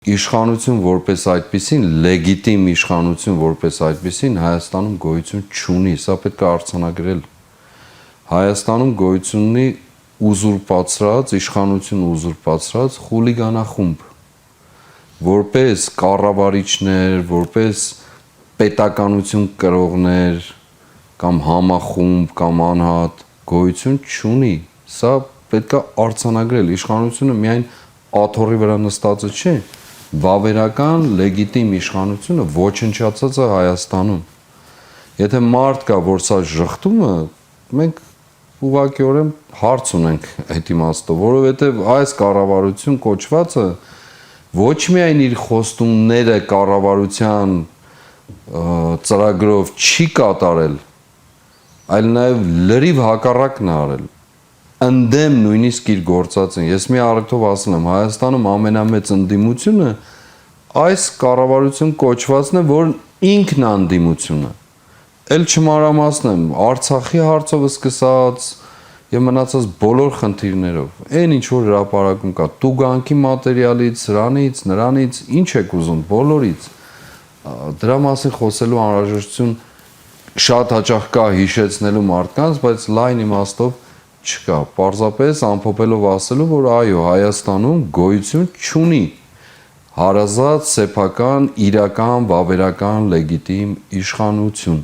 Իշխանություն որպես այդպիսին, լեգիտիմ իշխանություն որպես այդպիսին Հայաստանում գոյություն չունի, սա պետք է արձանագրել։ Հայաստանում գոյություն ունի ուզուրպացրած, իշխանություն ուզուրպացրած խուլիգանախումբ, որպես կառավարիչներ, որպես պետականություն կրողներ կամ համախումբ կամ անհատ գոյություն չունի, սա պետք է արձանագրել։ Իշխանությունը միայն աթոռի վրա նստածը չէ, վավերական լեգիտիմ իշխանությունը ոչնչացած է Հայաստանում։ Եթե մարդ կա, որ սա ժխտում է, մենք ուղղակիորեն հարց ունենք այդ իմաստով, որովհետև այս կառավարություն կոչվածը ոչ միայն իր խոստումները կառավարության ծրագրով չի կատարել, այլ նաև լրիվ հակառակն է արել։ Ընդդեմ նույնիսկ իր գործածին։ Ես մի առիթով ասել եմ, Հայաստանում ամենամեծ ընդդիմությունը այս կառավարություն կոչվածն է, որ ինքն անդիմությունը։ Էլ չմանրամասնեմ, Արցախի հարցով սկսած եւ մնացած բոլոր խնդիրներով։ Այն ինչ որ հրապարակում կա, տուգանքի մատերիալից, սրանից, նրանից, ինչ եք ուզում, բոլորից։ Դրա մասին խոսելու անհրաժեշտություն շատ հաճախ կա հիշեցնելու մարդկանց, բայց լայն իմաստով չկա, պարզապես ամփոփելով ասելու, որ այո, Հայաստանում գոյություն չունի հարազատ, սեփական, իրական, վավերական, լեգիտիմ իշխանություն։